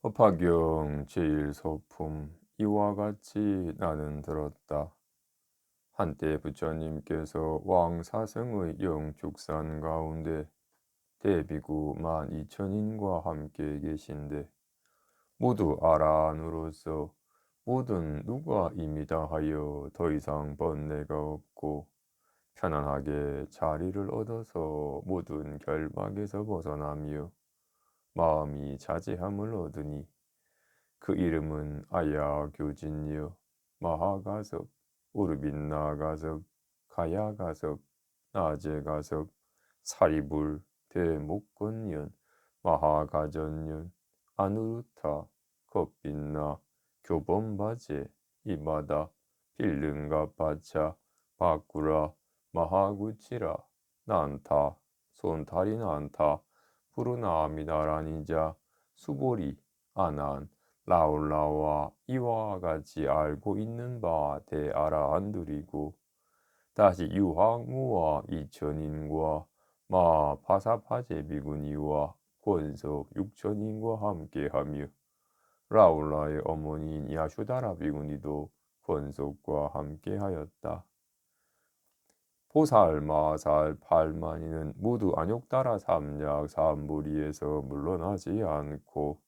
법화경 제1소품 이와 같이 나는 들었다. 한때 부처님께서 왕사성의 영축산 가운데 대비구 12,000인과 함께 계신데 모두 아라한으로서 모든 누가 임이다 하여 더 이상 번뇌가 없고 편안하게 자리를 얻어서 모든 결박에서 벗어나며 마음이 자제함을 얻으니 그 이름은 아야교진이요 마하가섭, 우르빈나가섭, 가야가섭, 나제가섭, 사리불, 대목건년, 마하가전년, 아누루타, 겁빈나, 교범바제, 이마다, 빌릉가파차, 바꾸라, 마하구치라, 난타, 손타리난타, 푸르나아미다라니자, 수보리, 아난, 라울라와 이와 같이 알고 있는 바 대아라한들이고 다시 유황무와 이천인과 마 파사파제비구니와 권석 육천인과 함께하며 라울라의 어머니인 야슈다라 비구니도 권석과 함께하였다. 보살, 마살, 팔만이는 모두 안욕다라 삼약 삼부리에서 물러나지 않고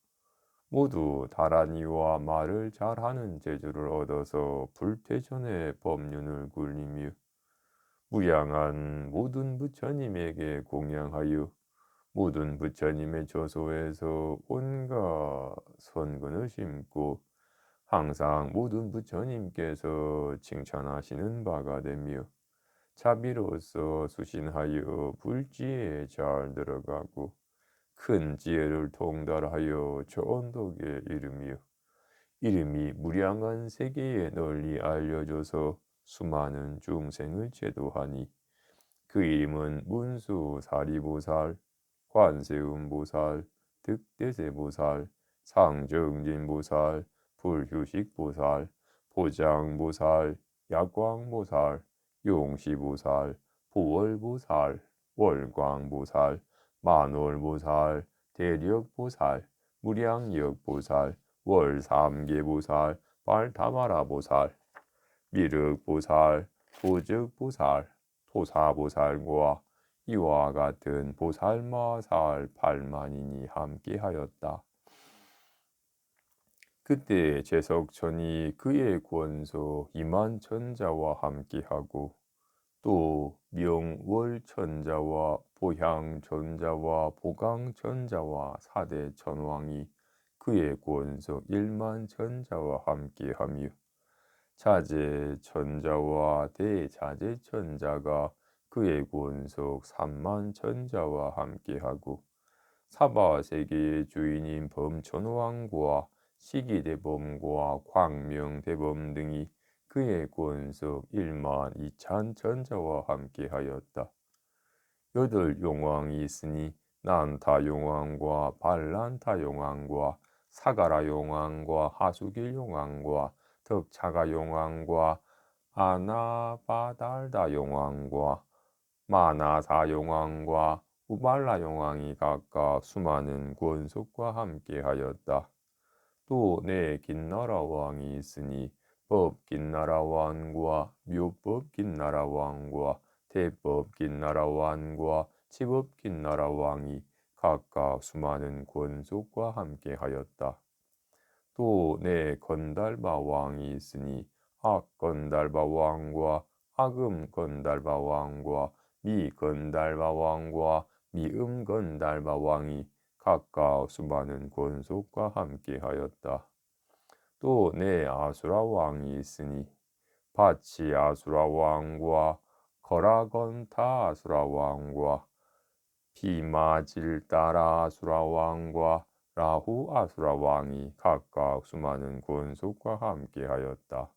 모두 다란이와 말을 잘하는 재주를 얻어서 불퇴전의 법륜을 굴리며 무량한 모든 부처님에게 공양하여 모든 부처님의 저소에서 온갖 선근을 심고 항상 모든 부처님께서 칭찬하시는 바가 되며 자비로서 수신하여 불지에 잘 들어가고 큰 지혜를 통달하여 저언덕에 이르며 이름이 무량한 세계에 널리 알려져서 수많은 중생을 제도하니 그 이름은 문수사리보살, 관세음보살, 득대세보살, 상정진보살, 불휴식보살, 보장보살, 약광보살, 용시보살, 보월보살, 월광보살, 만월보살, 대력보살, 무량역보살, 월삼계보살, 발타마라보살, 미륵보살, 도적보살, 토사보살과 이와 같은 보살마살 8만인이 함께하였다. 그때 제석천이 그의 권소 2만 천자와 함께하고 또 명월천자와 보향천자와 보강천자와 사대천왕이 그의 권속 1만 천자와 함께하며 자제천자와 대자제천자가 그의 권속 3만 천자와 함께하고 사바세계의 주인인 범천왕과 시기대범과 광명대범 등이 그의 권속 1만2천 천자와 함께하였다. 8용왕이 있으니 난타용왕과 발란타용왕과 사가라용왕과 하수길용왕과 덕차가용왕과 아나바달다용왕과 마나사용왕과 우발라용왕이 각각 수많은 권속과 함께하였다. 또 내 긴나라 왕이 있으니 법긴나라 왕과 묘법긴나라 왕과 대법긴나라 왕과 치법긴나라 왕이 각각 수많은 권속과 함께하였다. 또 내 건달바 왕이 있으니 악건달바 왕과 악음건달바 왕과 미건달바 왕과 미음건달바 왕이 각각 수많은 권속과 함께하였다. 또 내 아수라 왕이 있으니 바치 아수라 왕과 거라건타 아수라 왕과 비마질따라 아수라 왕과 라후 아수라 왕이 각각 수많은 권속과 함께하였다.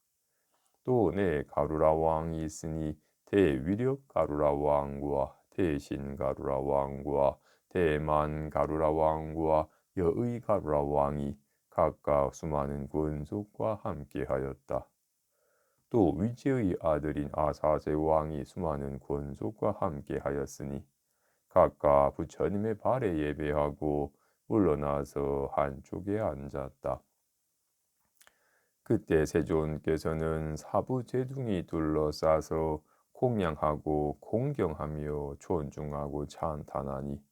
또 내 가루라 왕이 있으니 대위력 가루라 왕과 대신 가루라 왕과 대만 가루라 왕과 여의 가루라 왕이 각각 수많은 권속과 함께하였다. 또 위지의 아들인 아사제 왕이 수많은 권속과 함께하였으니 각각 부처님의 발에 예배하고 물러나서 한쪽에 앉았다. 그때 세존께서는 사부제둥이 둘러싸서 공양하고 공경하며 존중하고 찬탄하니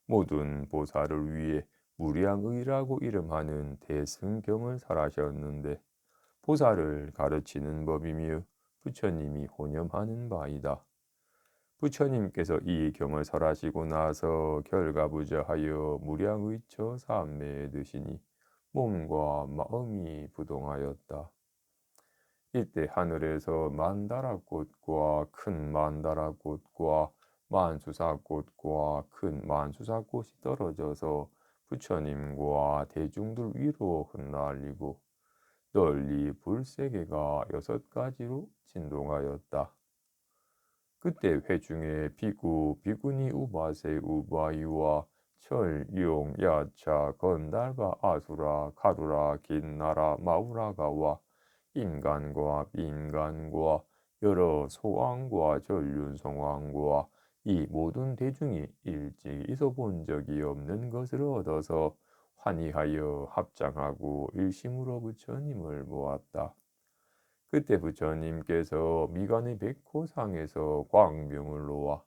모든 보살을 위해 무량의라고 이름하는 대승경을 설하셨는데 보살을 가르치는 법이며 부처님이 혼념하는 바이다. 부처님께서 이 경을 설하시고 나서 결가부자하여 무량의처 삼매에 드시니 몸과 마음이 부동하였다. 이때 하늘에서 만다라꽃과 큰 만다라꽃과 만수사꽃과 큰 만수사꽃이 떨어져서 부처님과 대중들 위로 흩날리고 널리 불세계가 6가지로 진동하였다. 그때 회중에 비구, 비구니 우바세 우바이와 철, 용, 야차, 건달바, 아수라, 가루라, 긴나라, 마우라가와 인간과 비인간과 여러 소왕과 전륜성왕과 이 모든 대중이 일찍 있어본 적이 없는 것을 얻어서 환희하여 합장하고 일심으로 부처님을 모았다. 그때 부처님께서 미간의 백호상에서 광명을 놓아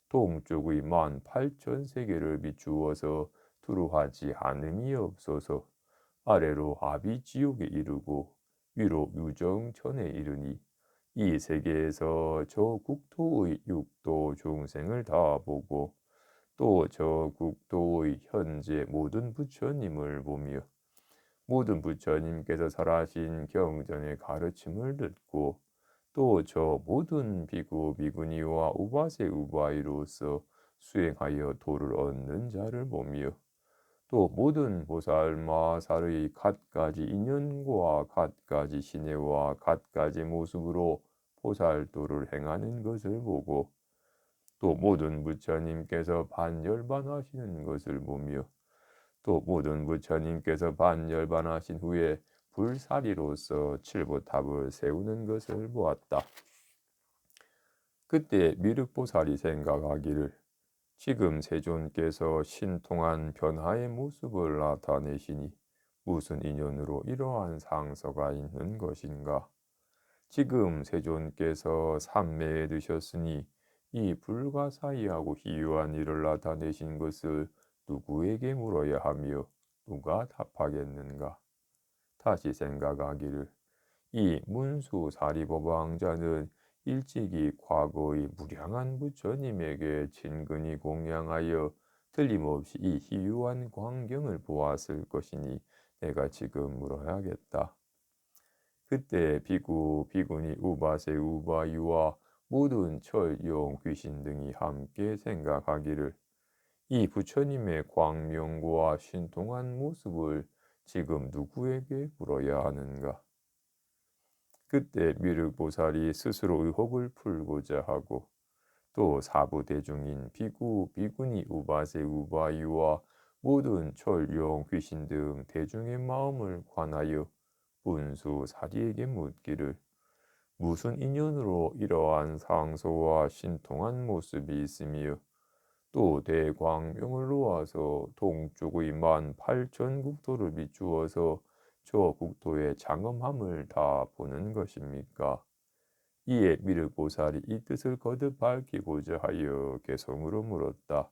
동쪽의 18,000세계를 비추어서 두루하지 않음이 없어서 아래로 아비지옥에 이르고 위로 유정천에 이르니 이 세계에서 저 국토의 육도 중생을 다 보고 또 저 국토의 현재 모든 부처님을 보며 모든 부처님께서 설하신 경전의 가르침을 듣고 또 저 모든 비구 비구니와 우바세 우바이로서 수행하여 도를 얻는 자를 보며 또 모든 보살마살의 갖가지 인연과 갖가지 신혜와 갖가지 모습으로 보살도를 행하는 것을 보고 또 모든 부처님께서 반열반하시는 것을 보며 또 모든 부처님께서 반열반하신 후에 불사리로서 칠보탑을 세우는 것을 보았다. 그때 미륵보살이 생각하기를 지금 세존께서 신통한 변화의 모습을 나타내시니 무슨 인연으로 이러한 상서가 있는 것인가? 지금 세존께서 삼매에 드셨으니 이 불가사의하고 희유한 일을 나타내신 것을 누구에게 물어야 하며 누가 답하겠는가? 다시 생각하기를 이 문수사리법왕자는 일찍이 과거의 무량한 부처님에게 진근히 공양하여 틀림없이 이 희유한 광경을 보았을 것이니 내가 지금 물어야겠다. 그때 비구, 비구니, 우바세, 우바이와 모든 철, 용, 귀신 등이 함께 생각하기를 이 부처님의 광명과 신통한 모습을 지금 누구에게 물어야 하는가? 그때 미륵보살이 스스로 의혹을 풀고자 하고 또 사부대중인 비구, 비구니, 우바세, 우바이와 모든 철, 용, 귀신 등 대중의 마음을 관하여 문수 사리에게 묻기를 무슨 인연으로 이러한 상소와 신통한 모습이 있으며 또 대광명을 놓아서 동쪽의 18,000국토를 비추어서 저 국토의 장엄함을 다 보는 것입니까? 이에 미륵보살이 이 뜻을 거듭 밝히고자 하여 개성으로 물었다.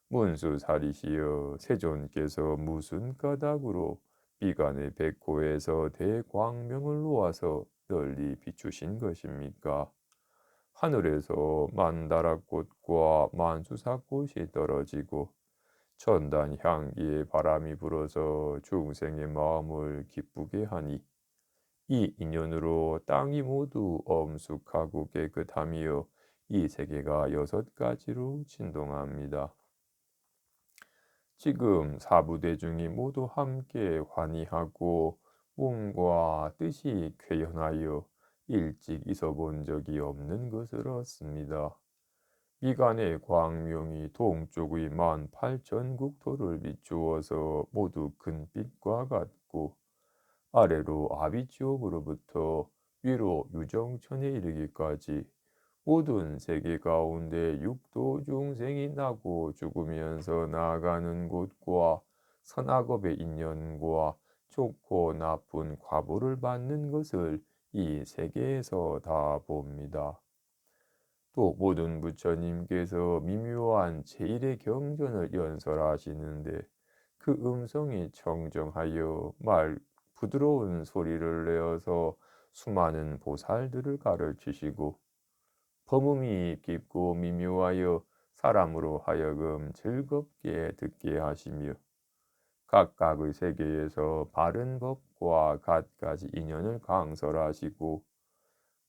문수사리시여, 세존께서 무슨 까닭으로 비간의 백호에서 대광명을 놓아서 널리 비추신 것입니까? 하늘에서 만다라꽃과 만수사꽃이 떨어지고 천단 향기의 바람이 불어서 중생의 마음을 기쁘게 하니 이 인연으로 땅이 모두 엄숙하고 깨끗하며 이 세계가 6가지로 진동합니다. 지금 사부대중이 모두 함께 환희하고 몸과 뜻이 쾌연하여 일찍 있어본 적이 없는 것을 얻습니다. 미간의 광명이 동쪽의 18,000국토를 비추어서 모두 금빛과 같고 아래로 아비지옥으로부터 위로 유정천에 이르기까지 모든 세계 가운데 육도 중생이 나고 죽으면서 나아가는 곳과 선악업의 인연과 좋고 나쁜 과보를 받는 것을 이 세계에서 다 봅니다. 또 모든 부처님께서 미묘한 제1의 경전을 연설하시는데 그 음성이 청정하여 부드러운 소리를 내어서 수많은 보살들을 가르치시고 범음이 깊고 미묘하여 사람으로 하여금 즐겁게 듣게 하시며 각각의 세계에서 바른 법과 갖가지 인연을 강설하시고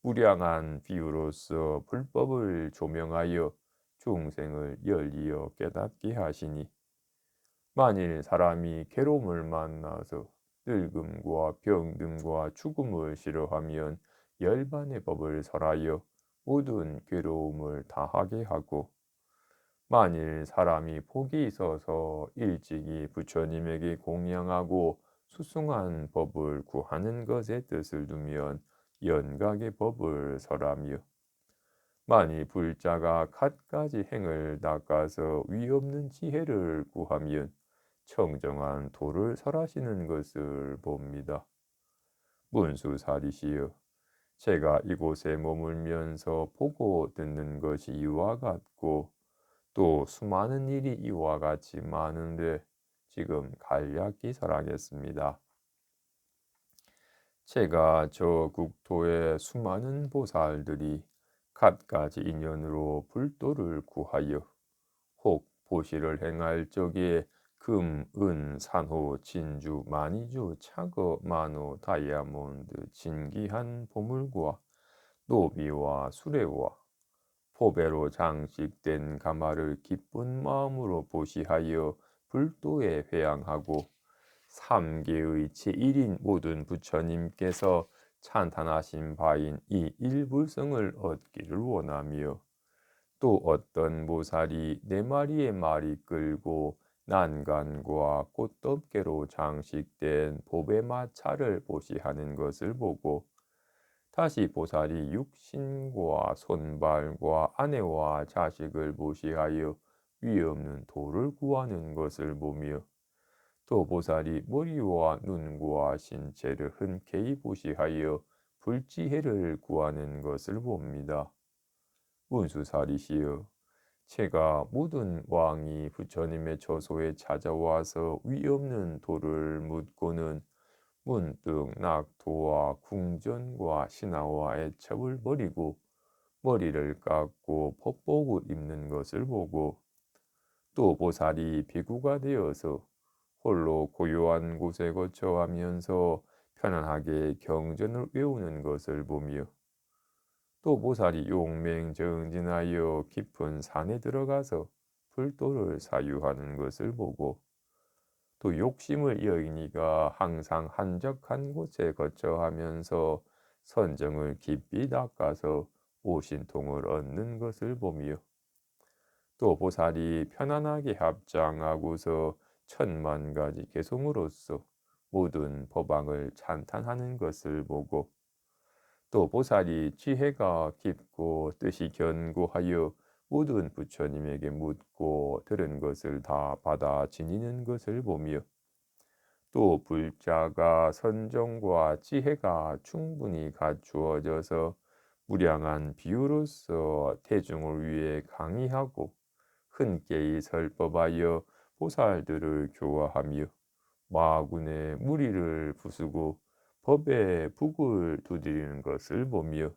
무량한 비유로서 불법을 조명하여 중생을 열리어 깨닫게 하시니 만일 사람이 괴로움을 만나서 늙음과 병듦과 죽음을 싫어하면 열반의 법을 설하여 모든 괴로움을 다하게 하고 만일 사람이 복이 있어서 일찍이 부처님에게 공양하고 수승한 법을 구하는 것에 뜻을 두면 연각의 법을 설하며 만일 불자가 갖가지 행을 닦아서 위없는 지혜를 구하면 청정한 도를 설하시는 것을 봅니다. 문수사리시여, 제가 이곳에 머물면서 보고 듣는 것이 이와 같고 또 수많은 일이 이와 같이 많은데 지금 간략히 설하겠습니다. 제가 저 국토의 수많은 보살들이 갖가지 인연으로 불도를 구하여 혹 보시를 행할 적에 금, 은, 산호, 진주, 마니주, 차거, 만호, 다이아몬드, 진귀한 보물과 노비와 수레와 포배로 장식된 가마를 기쁜 마음으로 보시하여 불도에 회향하고 삼계의 제1인 모든 부처님께서 찬탄하신 바인 이 일불성을 얻기를 원하며 또 어떤 모살이 4마리의 말이 끌고 난간과 꽃덮개로 장식된 보배마차를 보시하는 것을 보고 다시 보살이 육신과 손발과 아내와 자식을 보시하여 위없는 도를 구하는 것을 보며 또 보살이 머리와 눈과 신체를 흔쾌히 보시하여 불지혜를 구하는 것을 봅니다. 문수사리시여, 제가 모든 왕이 부처님의 처소에 찾아와서 위없는 도를 묻고는 문득 낙토와 궁전과 신하와 애첩을 버리고 머리를 깎고 법복을 입는 것을 보고 또 보살이 비구가 되어서 홀로 고요한 곳에 거처하면서 편안하게 경전을 외우는 것을 보며 또 보살이 용맹정진하여 깊은 산에 들어가서 불도를 사유하는 것을 보고 또 욕심을 여인이가 항상 한적한 곳에 거처하면서 선정을 깊이 닦아서 오신통을 얻는 것을 보며 또 보살이 편안하게 합장하고서 10,000가지 개송으로서 모든 법왕을 찬탄하는 것을 보고 또 보살이 지혜가 깊고 뜻이 견고하여 모든 부처님에게 묻고 들은 것을 다 받아 지니는 것을 보며 또 불자가 선정과 지혜가 충분히 갖추어져서 무량한 비유로서 대중을 위해 강의하고 흔쾌히 설법하여 보살들을 교화하며 마군의 무리를 부수고 법에 북을 두드리는 것을 보며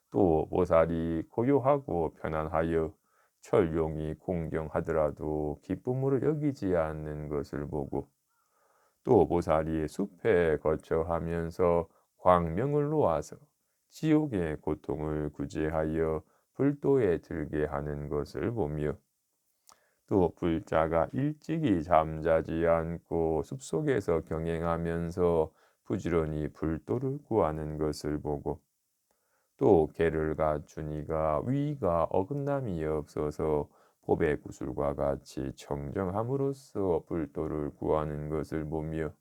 또 보살이 고요하고 편안하여 철용이 공경하더라도 기쁨으로 여기지 않는 것을 보고 또 보살이 숲에 거처하면서 광명을 놓아서 지옥의 고통을 구제하여 불도에 들게 하는 것을 보며 또 불자가 일찍이 잠자지 않고 숲속에서 경행하면서 부지런히 불도를 구하는 것을 보고 또 개를 갖추니가 위가 어긋남이 없어서 보배 구슬과 같이 청정함으로써 불도를 구하는 것을 보며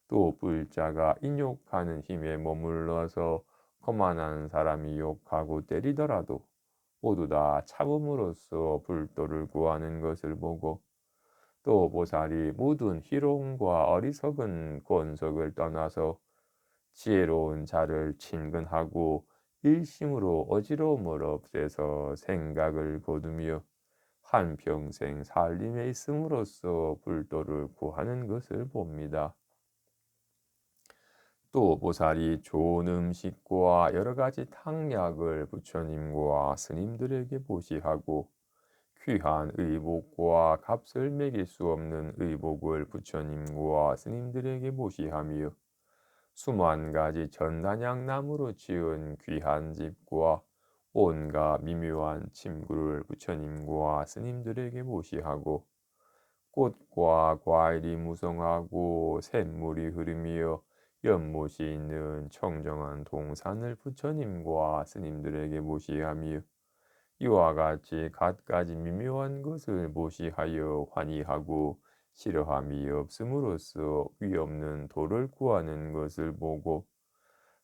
또 불자가 인욕하는 힘에 머물러서 거만한 사람이 욕하고 때리더라도 모두 다 참음으로써 불도를 구하는 것을 보고 또 보살이 모든 희롱과 어리석은 권속을 떠나서 지혜로운 자를 친근하고 일심으로 어지러움을 없애서 생각을 거두며 한평생 살림에 있음으로써 불도를 구하는 것을 봅니다. 또 보살이 좋은 음식과 여러 가지 탕약을 부처님과 스님들에게 보시하고 귀한 의복과 값을 매길 수 없는 의복을 부처님과 스님들에게 보시하며 수만 가지 전단향나무로 지은 귀한 집과 온갖 미묘한 침구를 부처님과 스님들에게 보시하고 꽃과 과일이 무성하고 샘물이 흐르며 연못이 있는 청정한 동산을 부처님과 스님들에게 보시하며 이와 같이 갖가지 미묘한 것을 모시하여 환희하고 싫어함이 없음으로써 위없는 도를 구하는 것을 보고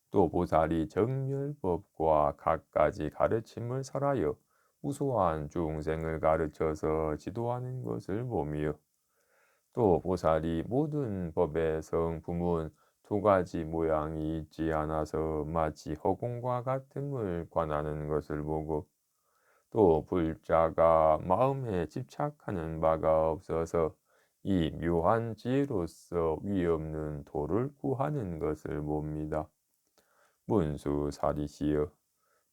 또 보살이 정멸법과 갖가지 가르침을 설하여 우수한 중생을 가르쳐서 지도하는 것을 보며 또 보살이 모든 법의 성품은 두 가지 모양이 있지 않아서 마치 허공과 같음을 관하는 것을 보고 또 불자가 마음에 집착하는 바가 없어서 이 묘한 지혜로서 위없는 도를 구하는 것을 봅니다. 문수사리시여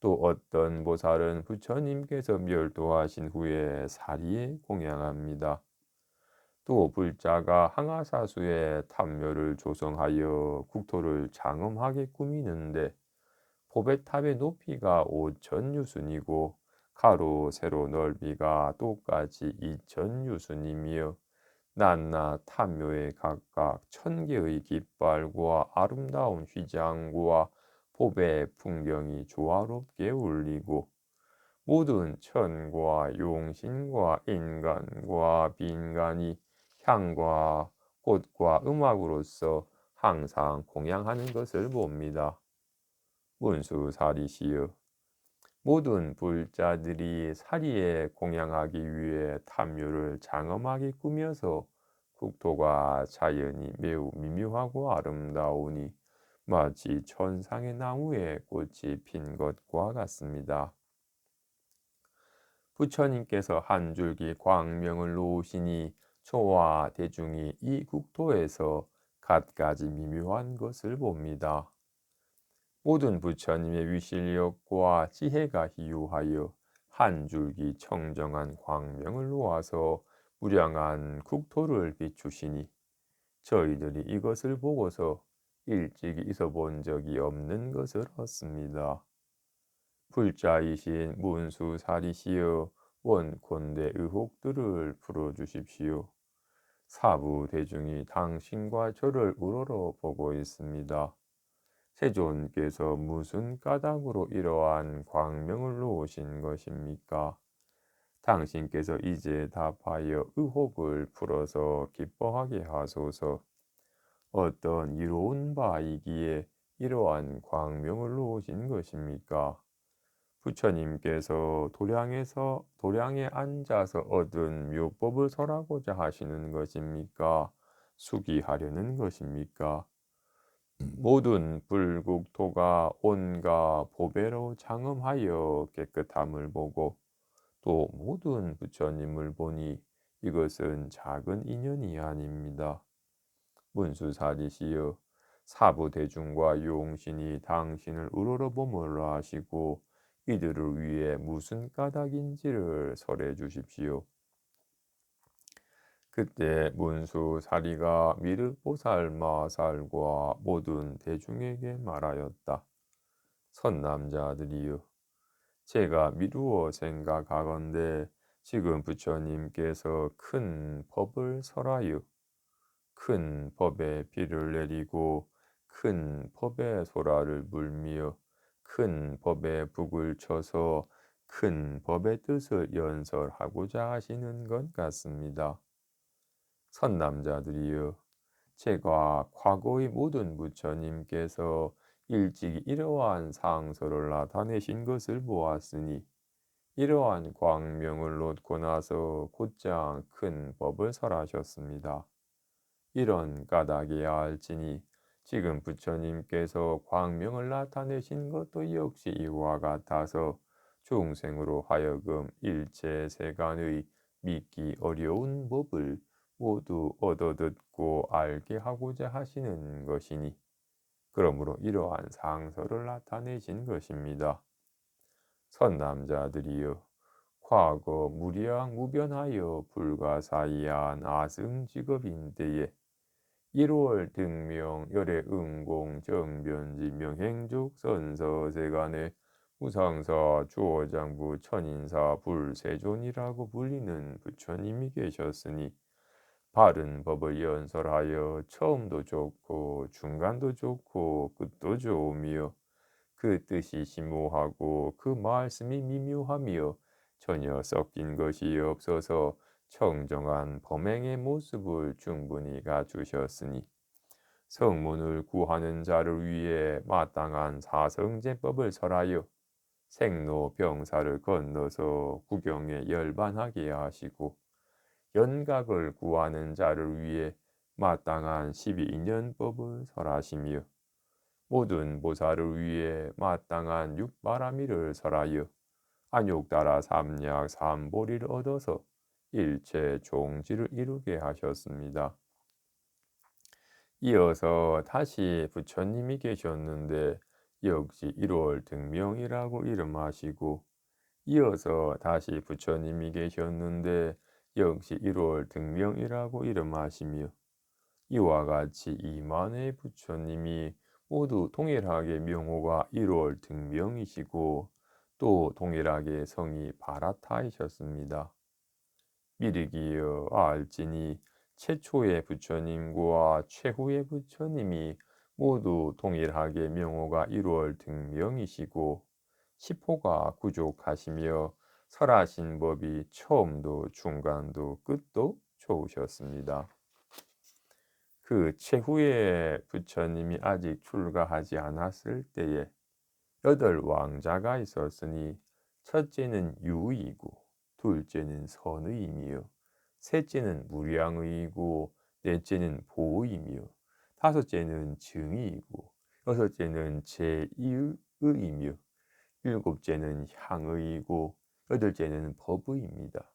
또 어떤 보살은 부처님께서 멸도하신 후에 사리에 공양합니다. 또 불자가 항아사수에 탑묘를 조성하여 국토를 장엄하게 꾸미는데 보배탑의 높이가 5,000유순이고 가로 세로 넓이가 똑같이 2,000유순이며 낮낮 탑묘에 각각 1,000개의 깃발과 아름다운 휘장과 보배 풍경이 조화롭게 울리고 모든 천과 용신과 인간과 빈간이 향과 꽃과 음악으로서 항상 공양하는 것을 봅니다. 문수사리시여 모든 불자들이 사리에 공양하기 위해 탐묘를 장엄하게 꾸며서 국토가 자연이 매우 미묘하고 아름다우니 마치 천상의 나무에 꽃이 핀 것과 같습니다. 부처님께서 한 줄기 광명을 놓으시니 저와 대중이 이 국토에서 갖가지 미묘한 것을 봅니다. 모든 부처님의 위실력과 지혜가 희유하여 한 줄기 청정한 광명을 놓아서 무량한 국토를 비추시니 저희들이 이것을 보고서 일찍이 있어 본 적이 없는 것을 얻습니다. 불자이신 문수사리시여 원콘대 의혹들을 풀어주십시오. 사부 대중이 당신과 저를 우러러 보고 있습니다. 세존께서 무슨 까닭으로 이러한 광명을 놓으신 것입니까? 당신께서 이제 답하여 의혹을 풀어서 기뻐하게 하소서. 어떤 이로운 바이기에 이러한 광명을 놓으신 것입니까? 부처님께서 도량에 앉아서 얻은 묘법을 설하고자 하시는 것입니까? 수기하려는 것입니까? 모든 불국토가 온갖 보배로 장엄하여 깨끗함을 보고 또 모든 부처님을 보니 이것은 작은 인연이 아닙니다. 문수사리시여 사부대중과 용신이 당신을 우러러보므로 하시고 이들을 위해 무슨 까닭인지를 설해 주십시오. 그때 문수사리가 미륵보살 마살과 모든 대중에게 말하였다. 선남자들이여 제가 미루어 생각하건대 지금 부처님께서 큰 법을 설하여 큰 법의 비를 내리고 큰 법의 소라를 불며 큰 법의 북을 쳐서 큰 법의 뜻을 연설하고자 하시는 것 같습니다. 선남자들이여 제가 과거의 모든 부처님께서 일찍이 이러한 상소를 나타내신 것을 보았으니 이러한 광명을 놓고 나서 곧장 큰 법을 설하셨습니다. 이런 까닭이야 할지니 지금 부처님께서 광명을 나타내신 것도 역시 이와 같아서 중생으로 하여금 일체 세간의 믿기 어려운 법을 모두 얻어듣고 알게 하고자 하시는 것이니 그러므로 이러한 상서를 나타내신 것입니다. 선남자들이여 과거 무량무변하여 불가사의한 아승직업인때에 1월 등명 열애 응공 정변지 명행족 선서세간의 무상사 주어장부 천인사 불세존이라고 불리는 부처님이 계셨으니 바른 법을 연설하여 처음도 좋고 중간도 좋고 끝도 좋으며 그 뜻이 심오하고 그 말씀이 미묘하며 전혀 섞인 것이 없어서 청정한 범행의 모습을 충분히 갖추셨으니 성문을 구하는 자를 위해 마땅한 사성제법을 설하여 생로병사를 건너서 구경에 열반하게 하시고 연각을 구하는 자를 위해 마땅한 12인연법을 설하시며 모든 보살을 위해 마땅한 육바라미를 설하여 안욕따라 삼약 삼보리를 얻어서 일체 종지를 이루게 하셨습니다. 이어서 다시 부처님이 계셨는데 역시 1월 등명이라고 이름하시고 이어서 다시 부처님이 계셨는데 역시 1월 등명이라고 이름하시며 이와 같이 이만의 부처님이 모두 동일하게 명호가 1월 등명이시고 또 동일하게 성이 바라타이셨습니다. 미르기여 알지니 최초의 부처님과 최후의 부처님이 모두 동일하게 명호가 1월 등명이시고 시포가 구족하시며 설하신 법이 처음도 중간도 끝도 좋으셨습니다. 그 최후의 부처님이 아직 출가하지 않았을 때에 8왕자가 있었으니 첫째는 유의이고 둘째는 선의이며 셋째는 무량의이고 넷째는 보의이며 다섯째는 증의이고 여섯째는 제의의이며 일곱째는 향의이고 여덟째는 법의입니다.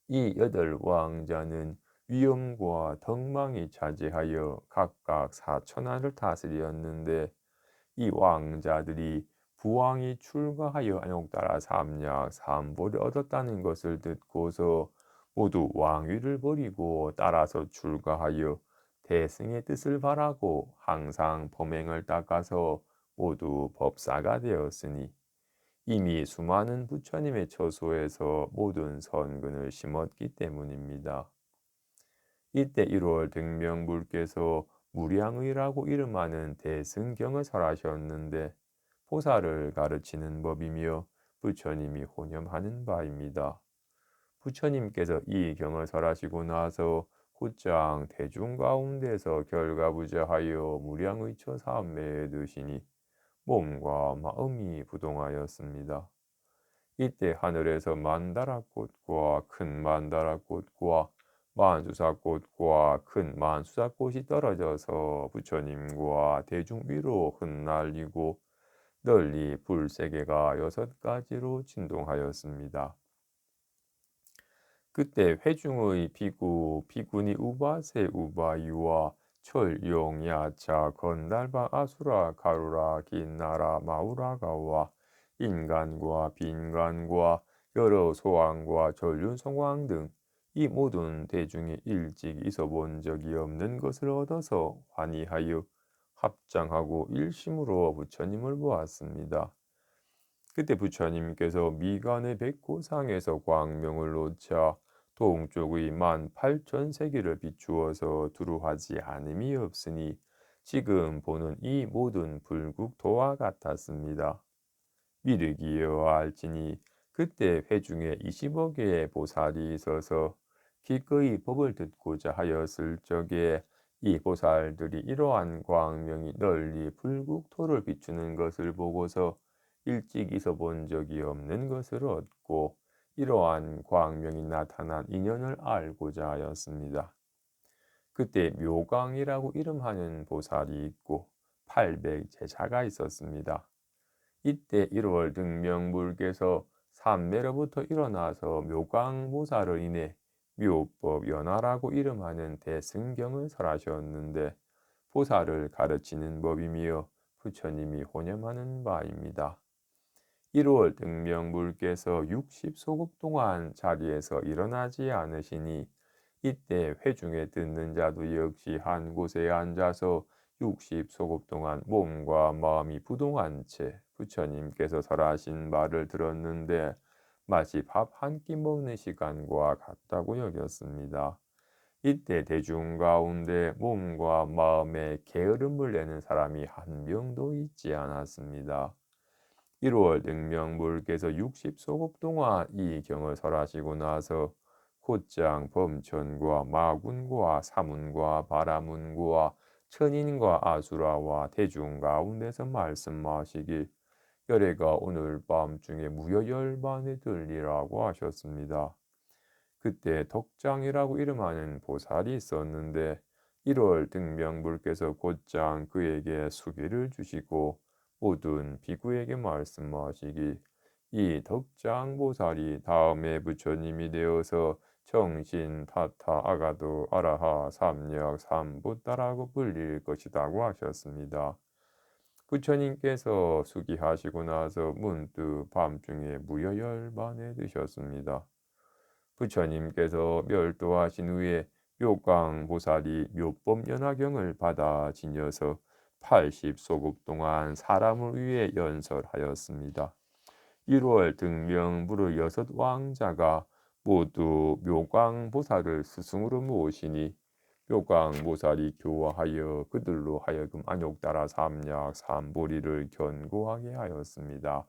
이 8왕자는 위엄과 덕망이 자제하여 각각 4천하를 다스렸는데 이 왕자들이 부왕이 출가하여 안욕따라 삼약 삼보를 얻었다는 것을 듣고서 모두 왕위를 버리고 따라서 출가하여 대승의 뜻을 바라고 항상 범행을 닦아서 모두 법사가 되었으니 이미 수많은 부처님의 처소에서 모든 선근을 심었기 때문입니다. 이때 1월 등명불께서 무량의라고 이름하는 대승경을 설하셨는데 보살을 가르치는 법이며 부처님이 혼념하는 바입니다. 부처님께서 이 경을 설하시고 나서 곧장 대중 가운데서 결가부자하여 무량의처 삼매에 드시니 몸과 마음이 부동하였습니다. 이때 하늘에서 만다라꽃과 큰 만다라꽃과 만수사꽃과 큰 만수사꽃이 떨어져서 부처님과 대중 위로 흩날리고 널리 불세계가 6가지로 진동하였습니다. 그때 회중의 비구, 비구니 우바세 우바이와 철용, 야차, 건달바, 아수라, 가루라, 긴나라, 마우라가와 인간과 빈간과 여러 소왕과 전륜성왕 등 이 모든 대중이 일찍 있어본 적이 없는 것을 얻어서 환희하여 합장하고 일심으로 부처님을 보았습니다. 그때 부처님께서 미간의 백고상에서 광명을 놓자 동쪽의 18,000세기를 비추어서 두루하지 않음이 없으니 지금 보는 이 모든 불국토와 같았습니다. 미르기여 알지니 그때 회중에 20억의 보살이 있어서 기꺼이 법을 듣고자 하였을 적에 이 보살들이 이러한 광명이 널리 불국토를 비추는 것을 보고서 일찍 있어 본 적이 없는 것을 얻고 이러한 광명이 나타난 인연을 알고자 하였습니다. 그때 묘광이라고 이름하는 보살이 있고 800 제자가 있었습니다. 이때 1월 등명불께서 삼매로부터 일어나서 묘광보살을 인해 묘법 연화라고 이름하는 대승경을 설하셨는데 보살을 가르치는 법이며 부처님이 혼념하는 바입니다. 1월 등명불께서 60소급 동안 자리에서 일어나지 않으시니 이때 회중에 듣는 자도 역시 한 곳에 앉아서 60소급 동안 몸과 마음이 부동한 채 부처님께서 설하신 말을 들었는데 마치 밥 한 끼 먹는 시간과 같다고 여겼습니다. 이때 대중 가운데 몸과 마음에 게으름을 내는 사람이 한 명도 있지 않았습니다. 1월 능명불께서 60소급 동안 이 경을 설하시고 나서 곧장 범천과 마군과 사문과 바라문과 천인과 아수라와 대중 가운데서 말씀하시길 열애가 오늘 밤중에 무여열반에 들리라고 하셨습니다. 그때 덕장이라고 이름하는 보살이 있었는데 1월 등명불께서 곧장 그에게 수기를 주시고 모든 비구에게 말씀하시기 이 덕장보살이 다음에 부처님이 되어서 정신, 타타, 아가도, 아라하, 삼력, 삼부따라고 불릴 것이라고 하셨습니다. 부처님께서 수기하시고 나서 문득 밤중에 무여열반에 드셨습니다. 부처님께서 멸도하신 후에 묘광보살이 묘법연화경을 받아 지녀서 80소급 동안 사람을 위해 연설하였습니다. 1월 등명부의 6왕자가 모두 묘광보살을 스승으로 모시니 묘광보살이 교화하여 그들로 하여금 안욕따라 삼약 삼보리를 견고하게 하였습니다.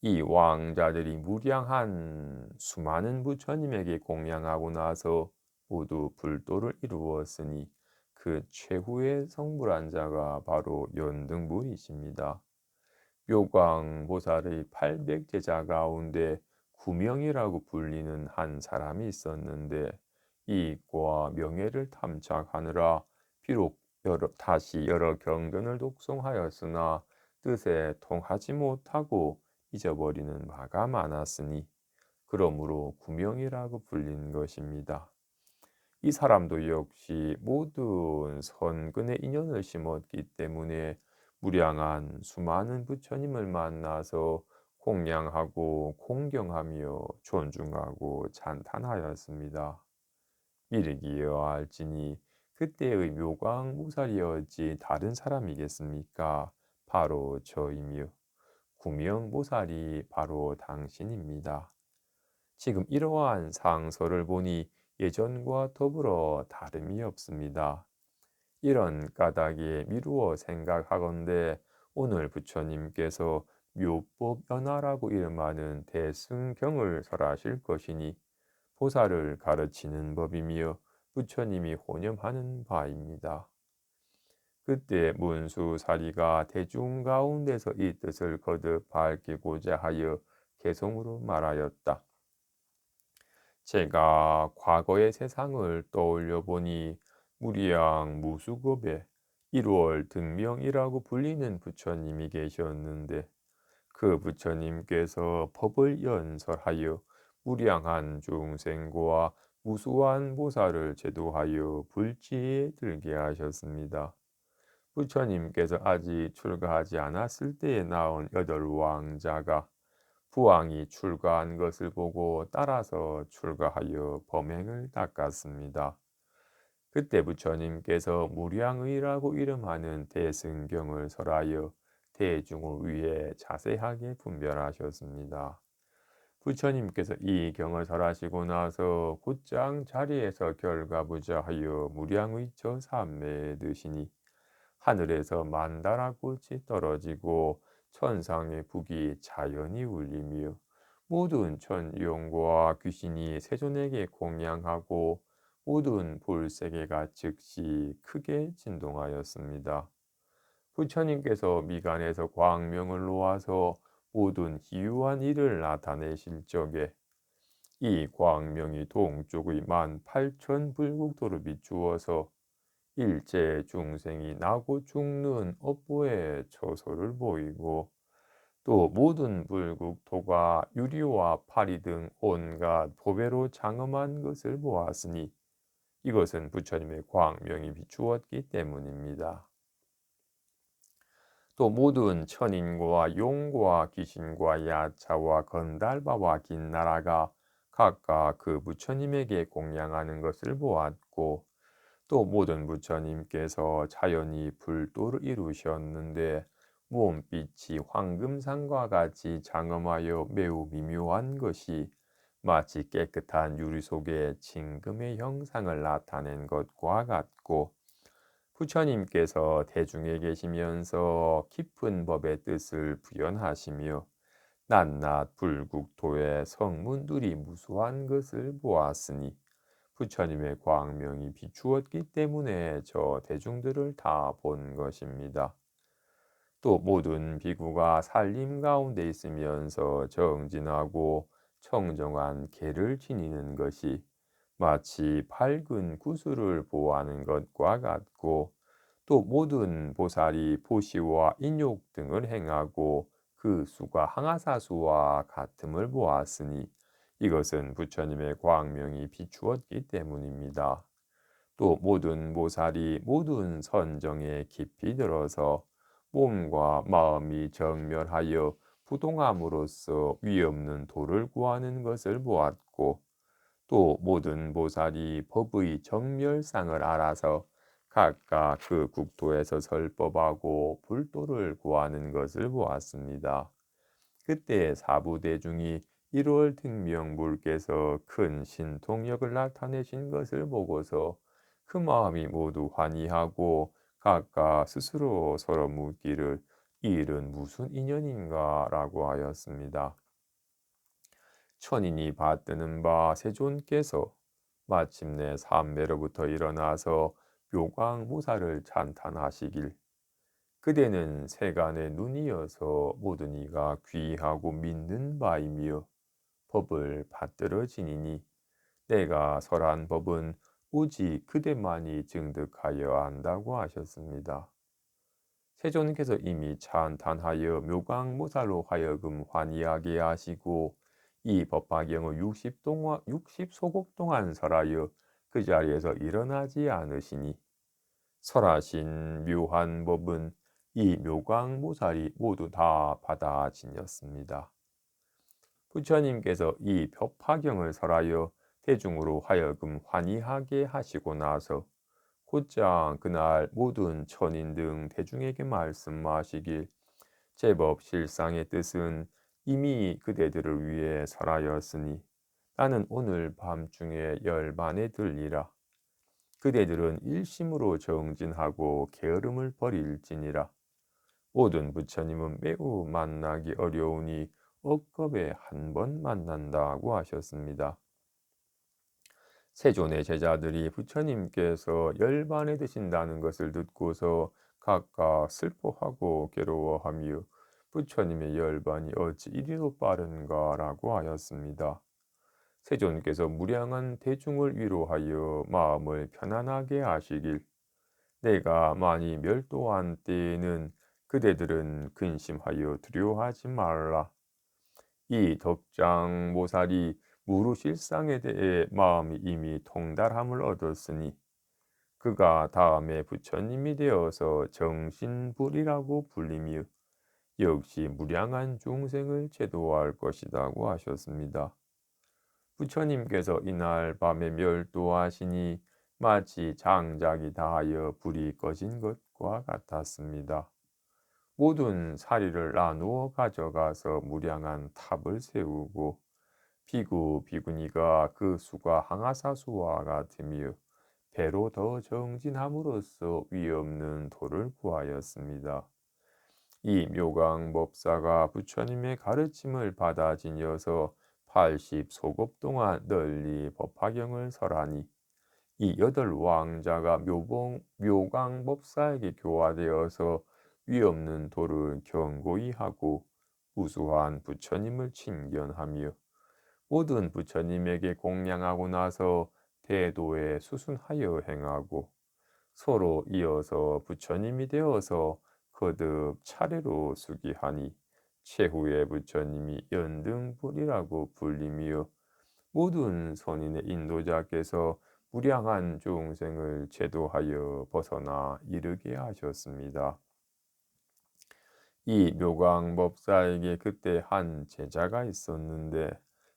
이 왕자들이 무량한 수많은 부처님에게 공양하고 나서 모두 불도를 이루었으니 그 최후의 성불한 자가 바로 연등불이십니다. 묘광보살의 800제자 가운데 구명이라고 불리는 한 사람이 있었는데 이익과 명예를 탐착하느라 비록 다시 여러 경전을 독송하였으나 뜻에 통하지 못하고 잊어버리는 바가 많았으니 그러므로 구명이라고 불린 것입니다. 이 사람도 역시 모든 선근의 인연을 심었기 때문에 무량한 수많은 부처님을 만나서 공양하고 공경하며 존중하고 찬탄하였습니다. 이르기여 알지니 그때의 묘광보살이 어찌 다른 사람이겠습니까? 바로 저이며 구명보살이 바로 당신입니다. 지금 이러한 상서를 보니 예전과 더불어 다름이 없습니다. 이런 까닭에 미루어 생각하건대 오늘 부처님께서 묘법연화라고 이름하는 대승경을 설하실 것이니 보살을 가르치는 법이며 부처님이 혼념하는 바입니다. 그때 문수사리가 대중 가운데서 이 뜻을 거듭 밝히고자 하여 개성으로 말하였다. 제가 과거의 세상을 떠올려 보니 무량 무수급의 1월 등명이라고 불리는 부처님이 계셨는데 그 부처님께서 법을 연설하여 무량한 중생과 무수한 보살을 제도하여 불지에 들게 하셨습니다. 부처님께서 아직 출가하지 않았을 때에 나온 8왕자가 부왕이 출가한 것을 보고 따라서 출가하여 범행을 닦았습니다. 그때 부처님께서 무량의라고 이름하는 대승경을 설하여 대중을 위해 자세하게 분별하셨습니다. 부처님께서 이 경을 설하시고 나서 곧장 자리에서 결가부자하여 무량의 저 삼매에 드시니 하늘에서 만다라꽃이 떨어지고 천상의 북이 자연히 울리며 모든 천용과 귀신이 세존에게 공양하고 모든 볼세계가 즉시 크게 진동하였습니다. 부처님께서 미간에서 광명을 놓아서 모든 희유한 일을 나타내실 적에 이 광명이 동쪽의 18,000불국토를 비추어서 일체 중생이 나고 죽는 업보의 처소를 보이고 또 모든 불국토가 유리와 파리 등 온갖 보배로 장엄한 것을 보았으니 이것은 부처님의 광명이 비추었기 때문입니다. 또 모든 천인과 용과 귀신과 야차와 건달바와 긴나라가 각각 그 부처님에게 공양하는 것을 보았고 또 모든 부처님께서 자연히 불도를 이루셨는데 몸빛이 황금상과 같이 장엄하여 매우 미묘한 것이 마치 깨끗한 유리 속에 진금의 형상을 나타낸 것과 같고 부처님께서 대중에 계시면서 깊은 법의 뜻을 부연하시며 낱낱 불국토의 성문들이 무수한 것을 보았으니 부처님의 광명이 비추었기 때문에 저 대중들을 다 본 것입니다. 또 모든 비구가 살림 가운데 있으면서 정진하고 청정한 계를 지니는 것이 마치 밝은 구슬을 보호하는 것과 같고 또 모든 보살이 보시와 인욕 등을 행하고 그 수가 항아사수와 같음을 보았으니 이것은 부처님의 광명이 비추었기 때문입니다. 또 모든 보살이 모든 선정에 깊이 들어서 몸과 마음이 정멸하여 부동함으로써 위없는 도를 구하는 것을 보았고 또 모든 보살이 법의 정멸상을 알아서 각각 그 국토에서 설법하고 불도를 구하는 것을 보았습니다. 그때 사부대중이 1월 등명불께서 큰 신통력을 나타내신 것을 보고서 그 마음이 모두 환희하고 각각 스스로 서로 묻기를 이 일은 무슨 인연인가 라고 하였습니다. 천인이 받드는 바 세존께서 마침내 삼매로부터 일어나서 묘광무사를 찬탄하시길 그대는 세간의 눈이어서 모든 이가 귀하고 믿는 바이며 법을 받들어 지니니 내가 설한 법은 오직 그대만이 증득하여 안다고 하셨습니다. 세존께서 이미 찬탄하여 묘광무사로 하여금 환희하게 하시고 이 법화경을 60소곡 동안 설하여 그 자리에서 일어나지 않으시니 설하신 묘한 법은 이 묘광무살이 모두 다 받아 지녔습니다. 부처님께서 이 법화경을 설하여 대중으로 하여금 환희하게 하시고 나서 곧장 그날 모든 천인 등 대중에게 말씀하시길 제법 실상의 뜻은 이미 그대들을 위해 설하였으니 나는 오늘 밤중에 열반에 들리라. 그대들은 일심으로 정진하고 게으름을 버릴지니라. 모든 부처님은 매우 만나기 어려우니 억겁에 한 번 만난다고 하셨습니다. 세존의 제자들이 부처님께서 열반에 드신다는 것을 듣고서 각각 슬퍼하고 괴로워하며 부처님의 열반이 어찌 이리도 빠른가라고 하였습니다. 세존께서 무량한 대중을 위로하여 마음을 편안하게 하시길 내가 많이 멸도한 때에는 그대들은 근심하여 두려워하지 말라. 이 덕장모살이 무루실상에 대해 마음이 이미 통달함을 얻었으니 그가 다음에 부처님이 되어서 정신불이라고 불리며 역시 무량한 중생을 제도할 것이라고 하셨습니다. 부처님께서 이날 밤에 멸도하시니 마치 장작이 다하여 불이 꺼진 것과 같았습니다. 모든 사리를 나누어 가져가서 무량한 탑을 세우고 비구 비구니가 그 수가 항아사수와 같으며 배로 더 정진함으로써 위없는 도를 구하였습니다. 이 묘강법사가 부처님의 가르침을 받아 지녀서 80소급 동안 널리 법화경을 설하니 이 8 왕자가 묘강법사에게 교화되어서 위 없는 도를 경고히 하고 우수한 부처님을 친견하며 모든 부처님에게 공양하고 나서 대도에 수순하여 행하고 서로 이어서 부처님이 되어서 거듭 차례로 수기하니 최후의 부처님이 연등불이라고 불리며 모든 선인의 인도자께서 무량한 중생을 제도하여 벗어나 이르게 하셨습니다. 이 묘광법사에게 그때 한 제자가 있었는데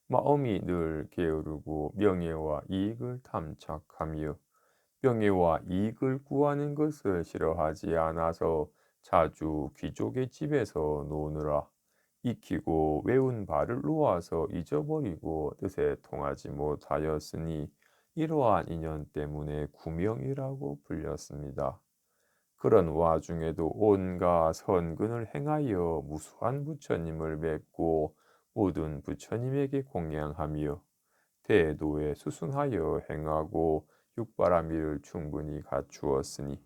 마음이 늘 게으르고 명예와 이익을 탐착하며 명예와 이익을 구하는 것을 싫어하지 않아서 자주 귀족의 집에서 노느라 익히고 외운 바를 놓아서 잊어버리고 뜻에 통하지 못하였으니 이러한 인연 때문에 구명이라고 불렸습니다. 그런 와중에도 온갖 선근을 행하여 무수한 부처님을 뵙고 모든 부처님에게 공양하며 대도에 수순하여 행하고 육바라밀을 충분히 갖추었으니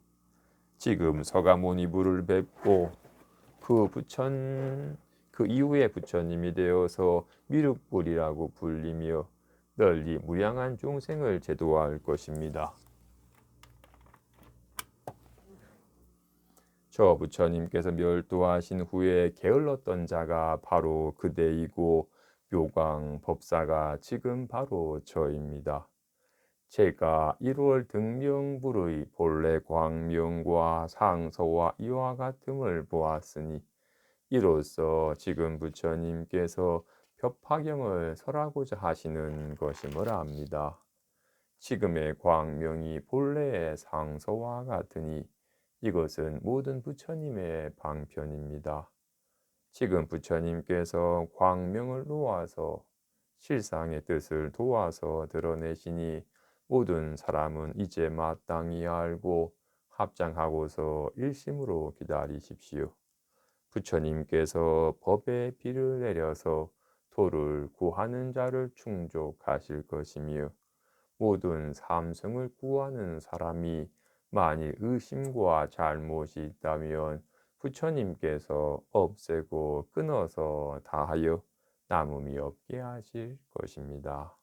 지금 서가모니부를 뵙고 그 이후에 부처님이 되어서 미륵불이라고 불리며 널리 무량한 중생을 제도할 것입니다. 저 부처님께서 멸도하신 후에 게을렀던 자가 바로 그대이고 묘광 법사가 지금 바로 저입니다. 제가 1월 등명불의 본래 광명과 상서와 이와 같음을 보았으니 이로써 지금 부처님께서 벽파경을 설하고자 하시는 것임을 압니다. 지금의 광명이 본래의 상서와 같으니 이것은 모든 부처님의 방편입니다. 지금 부처님께서 광명을 놓아서 실상의 뜻을 도와서 드러내시니 모든 사람은 이제 마땅히 알고 합장하고서 일심으로 기다리십시오. 부처님께서 법의 비를 내려서 도를 구하는 자를 충족하실 것이며 모든 삼성을 구하는 사람이 만일 의심과 잘못이 있다면 부처님께서 없애고 끊어서 다하여 남음이 없게 하실 것입니다.